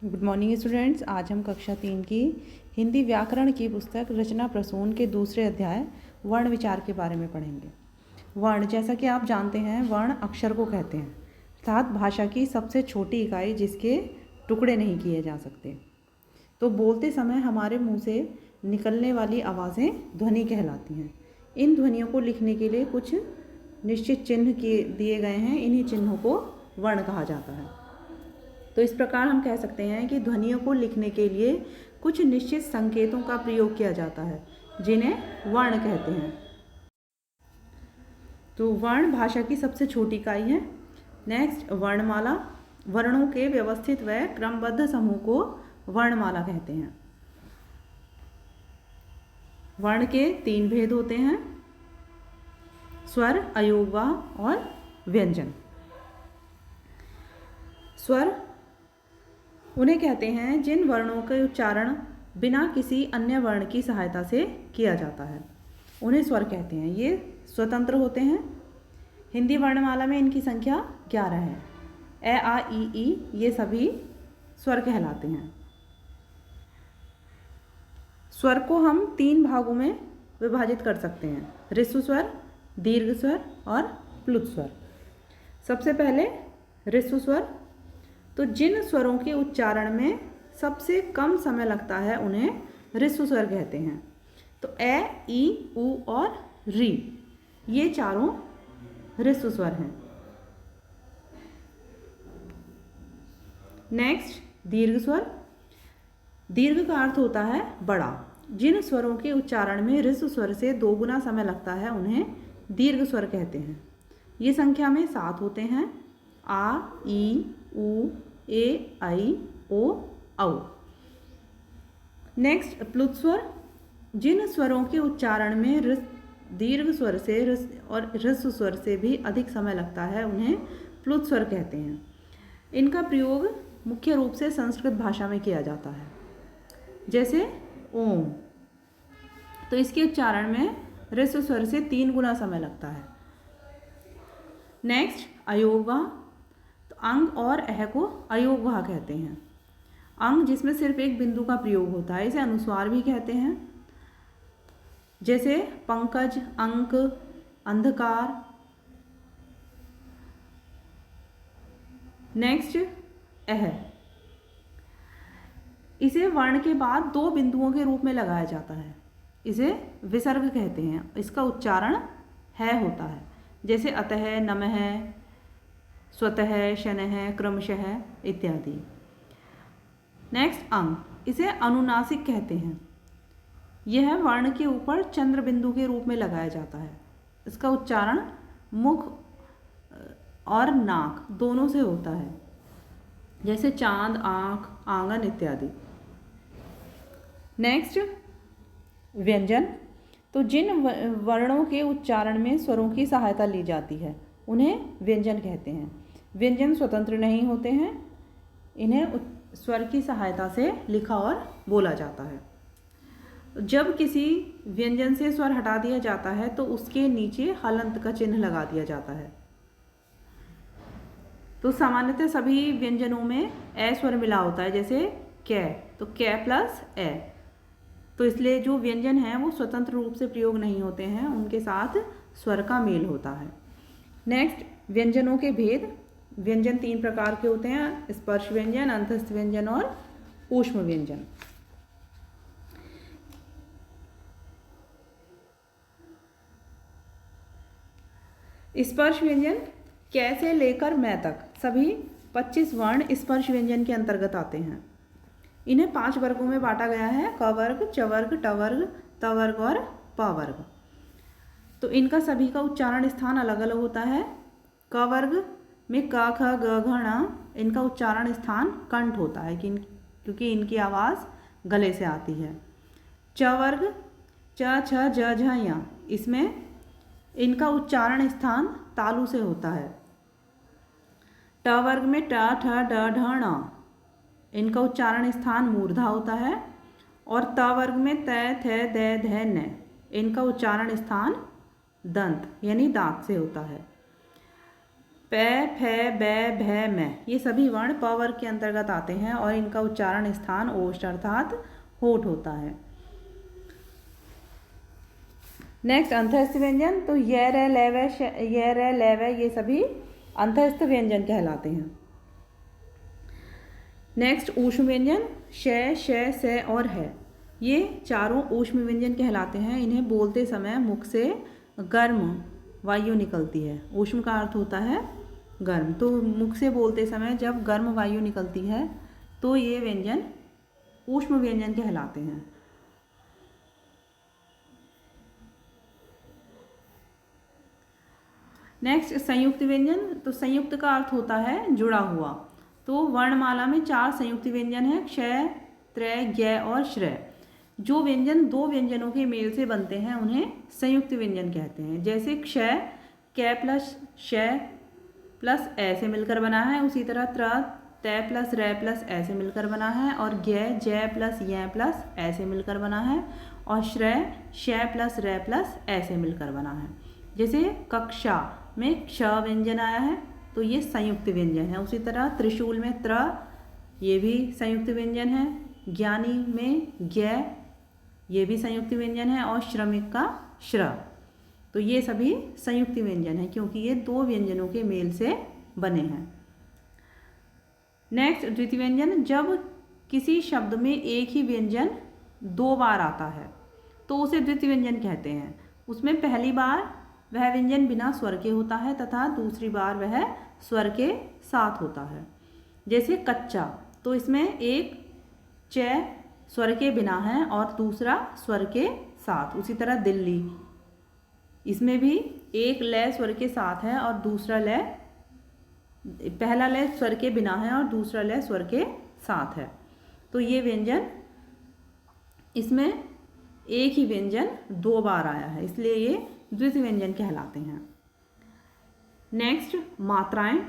Good morning students. आज हम कक्षा 3 की हिंदी व्याकरण की पुस्तक रचना प्रसून के दूसरे अध्याय वर्ण विचार के बारे में पढ़ेंगे। वर्ण, जैसा कि आप जानते हैं, वर्ण अक्षर को कहते हैं, अर्थात भाषा की सबसे छोटी इकाई जिसके टुकड़े नहीं किए जा सकते। तो बोलते समय हमारे मुंह से निकलने वाली आवाज़ें ध्वनि कहलाती हैं। इन ध्वनियों को लिखने के लिए कुछ निश्चित चिन्ह दिए गए हैं। इन्हीं चिन्हों को वर्ण कहा जाता है। तो इस प्रकार हम कह सकते हैं कि ध्वनियों को लिखने के लिए कुछ निश्चित संकेतों का प्रयोग किया जाता है, जिन्हें वर्ण कहते हैं। तो वर्ण भाषा की सबसे छोटी इकाई है। नेक्स्ट, वर्णमाला। वर्णों के व्यवस्थित व क्रमबद्ध समूह को वर्णमाला कहते हैं। वर्ण के 3 भेद होते हैं: स्वर, अयोगवाह और व्यंजन। स्वर उन्हें कहते हैं जिन वर्णों के उच्चारण बिना किसी अन्य वर्ण की सहायता से किया जाता है, उन्हें स्वर कहते हैं। ये स्वतंत्र होते हैं। हिंदी वर्णमाला में इनकी संख्या 11 है। ए, आ, ई, ये सभी स्वर कहलाते हैं। स्वर को हम 3 भागों में विभाजित कर सकते हैं: ह्रस्व स्वर, दीर्घ स्वर और प्लुत स्वर। सबसे पहले ह्रस्व स्वर। तो जिन स्वरों के उच्चारण में सबसे कम समय लगता है उन्हें ह्रस्व स्वर कहते हैं। तो ए, ई, उ और री, ये चारों ह्रस्व स्वर हैं। नेक्स्ट, दीर्घ स्वर। दीर्घ का अर्थ होता है बड़ा। जिन स्वरों के उच्चारण में ह्रस्व स्वर से 2 गुना समय लगता है उन्हें दीर्घ स्वर कहते हैं। ये संख्या में 7 होते हैं: आ, ई, उ, ए, आई, ओ, औ। नेक्स्ट, प्लुत स्वर। जिन स्वरों के उच्चारण में दीर्घ स्वर से और ह्रस्व स्वर से भी अधिक समय लगता है उन्हें प्लुत स्वर कहते हैं। इनका प्रयोग मुख्य रूप से संस्कृत भाषा में किया जाता है, जैसे ओम। तो इसके उच्चारण में ह्रस्व स्वर से 3 गुना समय लगता है। नेक्स्ट, अयोगवाह। तो अंग और अह को अयोगवाह कहते हैं। अंग जिसमें सिर्फ एक बिंदु का प्रयोग होता है, इसे अनुस्वार भी कहते हैं, जैसे पंकज, अंक, अंधकार। नेक्स्ट, अह। इसे वर्ण के बाद 2 बिंदुओं के रूप में लगाया जाता है, इसे विसर्ग कहते हैं। इसका उच्चारण है होता है, जैसे अतः, नमः, स्वतः, शनः, क्रमशः इत्यादि। नेक्स्ट, अंग। इसे अनुनासिक कहते हैं। यह वर्ण के ऊपर चंद्र बिंदु के रूप में लगाया जाता है। इसका उच्चारण मुख और नाक दोनों से होता है, जैसे चांद, आँख, आंगन इत्यादि। नेक्स्ट, व्यंजन। तो जिन वर्णों के उच्चारण में स्वरों की सहायता ली जाती है उन्हें व्यंजन कहते हैं। व्यंजन स्वतंत्र नहीं होते हैं, इन्हें स्वर की सहायता से लिखा और बोला जाता है। जब किसी व्यंजन से स्वर हटा दिया जाता है तो उसके नीचे हलंत का चिन्ह लगा दिया जाता है। तो सामान्यतः सभी व्यंजनों में ए स्वर मिला होता है, जैसे कै, तो कै प्लस ए। तो इसलिए जो व्यंजन हैं वो स्वतंत्र रूप से प्रयोग नहीं होते हैं, उनके साथ स्वर का मेल होता है। नेक्स्ट, व्यंजनों के भेद। व्यंजन 3 प्रकार के होते हैं: स्पर्श व्यंजन, अंतस्थ व्यंजन और ऊष्म व्यंजन। स्पर्श व्यंजन कै से लेकर मैं तक सभी 25 वर्ण स्पर्श व्यंजन के अंतर्गत आते हैं। इन्हें 5 वर्गों में बांटा गया है: क वर्ग, च वर्ग, ट वर्ग, त वर्ग और प वर्ग। तो इनका सभी का उच्चारण स्थान अलग अलग होता है। क वर्ग में क, ख, ग, घ, ण, इनका उच्चारण स्थान कंठ होता है क्योंकि इनकी आवाज़ गले से आती है। च वर्ग च, छ, ज, झ, य, इसमें इनका उच्चारण स्थान तालु से होता है। ट वर्ग में ट, ठ, ड, ढ, ण, इनका उच्चारण स्थान मूर्धा होता है। और त वर्ग में त, थ, द, ध, न, इनका उच्चारण स्थान दंत यानी दांत से होता है। प, फ, ब, भ, म ये सभी वर्ण प वर्ग के अंतर्गत आते हैं और इनका उच्चारण स्थान ओष्ठ अर्थात होठ होता है। नेक्स्ट अंतःस्थ व्यंजन, तो य, र, ल, व, य, र, ल, व ये सभी अंतःस्थ व्यंजन कहलाते हैं। नेक्स्ट ऊष्म व्यंजन, श, श, स और है, ये चारों ऊष्म व्यंजन कहलाते हैं। इन्हें बोलते समय मुख से गर्म वायु निकलती है। ऊष्म का अर्थ होता है गर्म, तो मुख से बोलते समय जब गर्म वायु निकलती है तो ये व्यंजन ऊष्म व्यंजन कहलाते हैं। नेक्स्ट संयुक्त व्यंजन, तो संयुक्त का अर्थ होता है जुड़ा हुआ। तो वर्णमाला में 4 संयुक्त व्यंजन हैं, क्ष, त्र, ज्ञ और श्रय। जो व्यंजन 2 व्यंजनों के मेल से बनते हैं उन्हें संयुक्त व्यंजन कहते हैं। जैसे क्ष क प्लस श प्लस ए से मिलकर बना है, उसी तरह त्र त प्लस र प्लस ए से मिलकर बना है, और ज्ञ ज प्लस य प्लस ए से मिलकर बना है, और श्रय श प्लस र प्लस ए से मिलकर बना है। जैसे कक्षा में क्ष व्यंजन आया है तो ये संयुक्त व्यंजन है। उसी तरह त्रिशूल में त्र, ये भी संयुक्त व्यंजन है। ज्ञानी में ज्ञ, ये भी संयुक्त व्यंजन है, और श्रमिक का श्र, तो ये सभी संयुक्त व्यंजन है क्योंकि ये 2 व्यंजनों के मेल से बने हैं। नेक्स्ट द्वितीय व्यंजन, जब किसी शब्द में एक ही व्यंजन 2 बार आता है तो उसे द्वितीय व्यंजन कहते हैं। उसमें पहली बार वह व्यंजन बिना स्वर के होता है तथा दूसरी बार वह स्वर के साथ होता है। जैसे कच्चा, तो इसमें एक च स्वर के बिना है और दूसरा स्वर के साथ। उसी तरह दिल्ली, इसमें भी एक लय स्वर के साथ है और दूसरा लय, पहला लय स्वर के बिना है और दूसरा लय स्वर के साथ है। तो ये व्यंजन, इसमें एक ही व्यंजन 2 बार आया है, इसलिए ये द्वितीय व्यंजन कहलाते हैं। नेक्स्ट मात्राएं,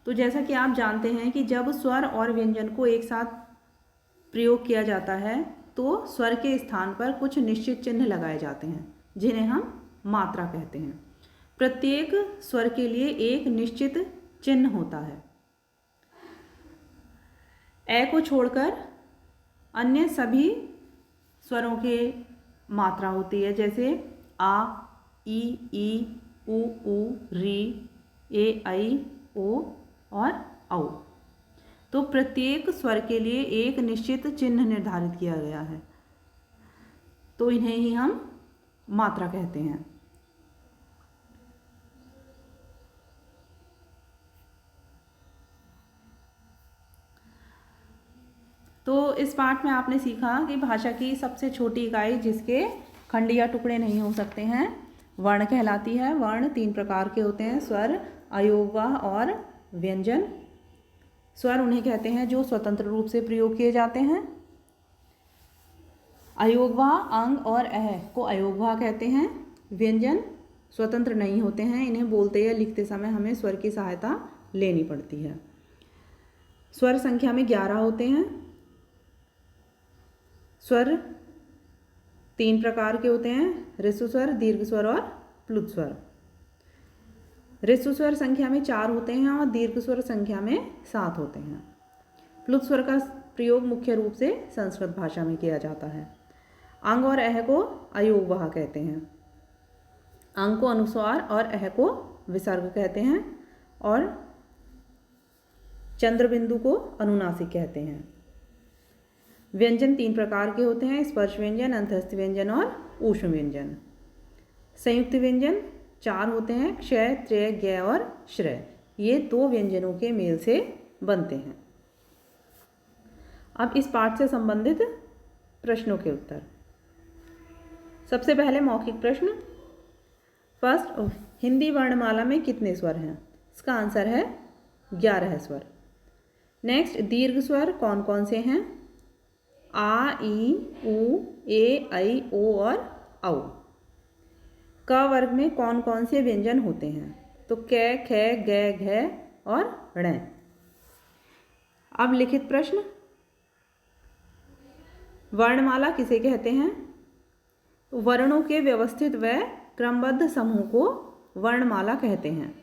तो जैसा कि आप जानते हैं कि जब स्वर और व्यंजन को एक साथ प्रयोग किया जाता है तो स्वर के स्थान पर कुछ निश्चित चिन्ह लगाए जाते हैं जिन्हें हम मात्रा कहते हैं। प्रत्येक स्वर के लिए एक निश्चित चिन्ह होता है। ए को छोड़कर अन्य सभी स्वरों के मात्रा होती है, जैसे आ, ई, उ, री, ए, ऐ, ओ और औ। तो प्रत्येक स्वर के लिए एक निश्चित चिन्ह निर्धारित किया गया है, तो इन्हें ही हम मात्रा कहते हैं। तो इस पाठ में आपने सीखा कि भाषा की सबसे छोटी इकाई जिसके खंड या टुकड़े नहीं हो सकते हैं वर्ण कहलाती है। वर्ण 3 प्रकार के होते हैं, स्वर, अयोगवाह और व्यंजन। स्वर उन्हें कहते हैं जो स्वतंत्र रूप से प्रयोग किए जाते हैं। अयोगवाह अंग और अह को अयोगवाह कहते हैं। व्यंजन स्वतंत्र नहीं होते हैं, इन्हें बोलते या लिखते समय हमें स्वर की सहायता लेनी पड़ती है। स्वर संख्या में 11 होते हैं। स्वर 3 प्रकार के होते हैं, ह्रस्व स्वर, दीर्घ स्वर और प्लुत स्वर। ह्रस्व स्वर संख्या में 4 होते हैं और दीर्घ स्वर संख्या में 7 होते हैं। प्लुत स्वर का प्रयोग मुख्य रूप से संस्कृत भाषा में किया जाता है। अंग और अह को अयोगवाह कहते हैं। अंग को अनुस्वार और अह को विसर्ग कहते हैं, और चंद्र बिंदु को अनुनासिक कहते हैं। व्यंजन 3 प्रकार के होते हैं, स्पर्श व्यंजन, अंतःस्थ व्यंजन और ऊष्म व्यंजन। संयुक्त व्यंजन 4 होते हैं, क्ष, त्रय, ज्ञ और श्रय। ये 2 व्यंजनों के मेल से बनते हैं। अब इस पाठ से संबंधित प्रश्नों के उत्तर। सबसे पहले मौखिक प्रश्न। फर्स्ट, हिंदी वर्णमाला में कितने स्वर हैं? इसका आंसर है 11 स्वर। नेक्स्ट, दीर्घ स्वर कौन कौन से हैं? आ, ई, उ, ए, ऐ, ओ और औ। क वर्ग में कौन कौन से व्यंजन होते हैं? तो क, ख, ग, घ और ण। अब लिखित प्रश्न। वर्णमाला किसे कहते हैं? तो वर्णों के व्यवस्थित व क्रमबद्ध समूह को वर्णमाला कहते हैं।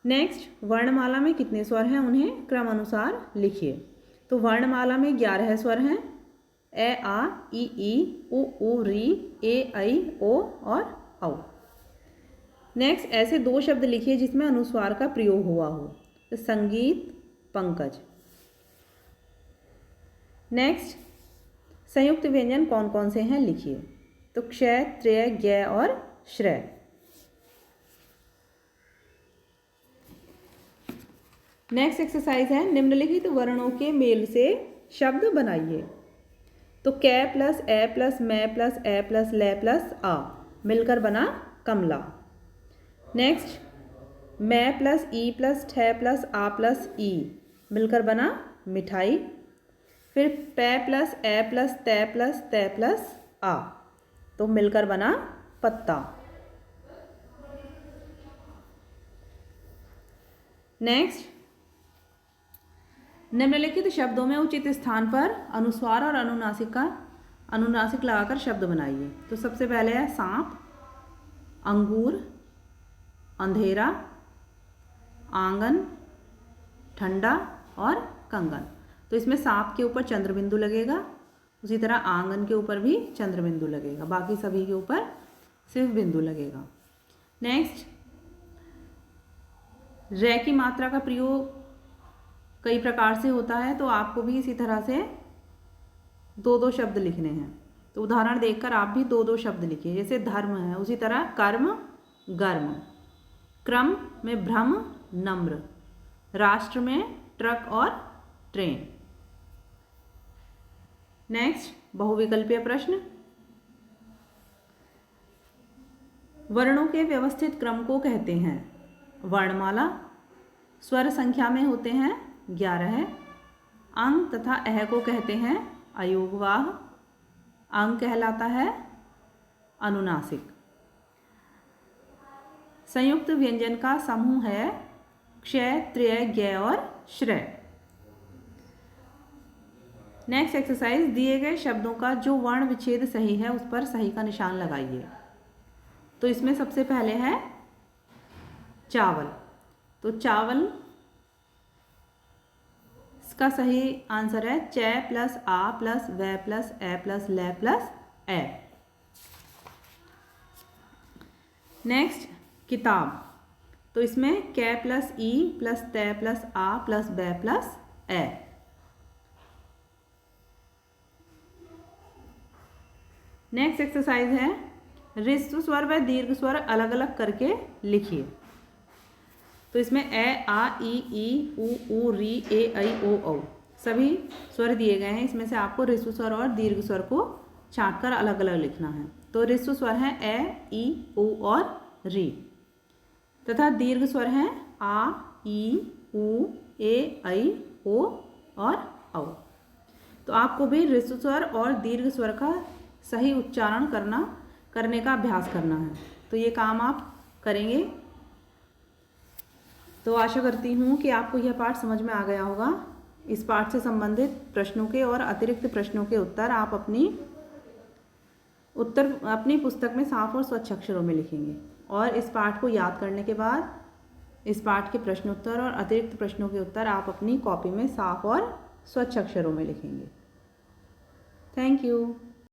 नेक्स्ट, वर्णमाला में कितने स्वर हैं उन्हें क्रम अनुसार लिखिए। तो वर्णमाला में 11 स्वर हैं, ए आ ई उ री ए ऐ ओ और औ। नेक्स्ट, ऐसे 2 शब्द लिखिए जिसमें अनुस्वार का प्रयोग हुआ हो, तो संगीत, पंकज। नेक्स्ट, संयुक्त व्यंजन कौन कौन से हैं लिखिए। तो क्षय, त्र्य, ज्ञ और श्रय। नेक्स्ट एक्सरसाइज है, निम्नलिखित वर्णों के मेल से शब्द बनाइए। तो कै प्लस ए प्लस मै प्लस ए प्लस ले प्लस आ मिलकर बना कमला। नेक्स्ट, मै प्लस ई प्लस ठे प्लस आ प्लस ई मिलकर बना मिठाई। फिर पै प्लस ए प्लस ते प्लस आ तो मिलकर बना पत्ता। नेक्स्ट, निम्नलिखित शब्दों में उचित स्थान पर अनुस्वार और अनुनासिक लगाकर शब्द बनाइए। तो सबसे पहले है सांप, अंगूर, अंधेरा, आंगन, ठंडा और कंगन। तो इसमें सांप के ऊपर चंद्र बिंदु लगेगा, उसी तरह आंगन के ऊपर भी चंद्र बिंदु लगेगा, बाकी सभी के ऊपर सिर्फ बिंदु लगेगा। नेक्स्ट, रे की मात्रा का प्रयोग कई प्रकार से होता है, तो आपको भी इसी तरह से 2-2 शब्द लिखने हैं। तो उदाहरण देखकर आप भी 2-2 शब्द लिखिए। जैसे धर्म है, उसी तरह कर्म, गर्म, क्रम में भ्रम, नम्र, राष्ट्र में ट्रक और ट्रेन। नेक्स्ट, बहुविकल्पीय प्रश्न। वर्णों के व्यवस्थित क्रम को कहते हैं वर्णमाला। स्वर संख्या में होते हैं 11। अंग तथा अह को कहते हैं अयोगवाह। अंग कहलाता है अनुनासिक। संयुक्त व्यंजन का समूह है क्षय, त्र्य, ज्ञ और श्रय। नेक्स्ट एक्सरसाइज, दिए गए शब्दों का जो वर्ण विच्छेद सही है उस पर सही का निशान लगाइए। तो इसमें सबसे पहले है चावल। तो चावल इसका सही आंसर है च प्लस आ प्लस व प्लस ए प्लस ले प्लस ए। नेक्स्ट, किताब। तो इसमें कै प्लस ई प्लस ते प्लस आ प्लस ब प्लस ए। नेक्स्ट एक्सरसाइज है, ह्रस्व स्वर व दीर्घ स्वर अलग अलग करके लिखिए। तो इसमें ए आ ई उ री ए ऐ ओ औ सभी स्वर दिए गए हैं। इसमें से आपको ह्रस्व स्वर और दीर्घ स्वर को छांटकर अलग अलग लिखना है। तो ह्रस्व स्वर है ए, ई, उ और री, तथा दीर्घ स्वर हैं आ, ई, उ, ए, ऐ, ओ और औ। तो आपको भी ह्रस्व स्वर और दीर्घ स्वर का सही उच्चारण करने का अभ्यास करना है। तो ये काम आप करेंगे। तो आशा करती हूँ कि आपको यह पाठ समझ में आ गया होगा। इस पाठ से संबंधित प्रश्नों के और अतिरिक्त प्रश्नों के उत्तर आप अपनी पुस्तक में साफ और स्वच्छ अक्षरों में लिखेंगे। और इस पाठ को याद करने के बाद इस पाठ के प्रश्नोत्तर और अतिरिक्त प्रश्नों के उत्तर आप अपनी कॉपी में साफ और स्वच्छ अक्षरों में लिखेंगे। Thank you.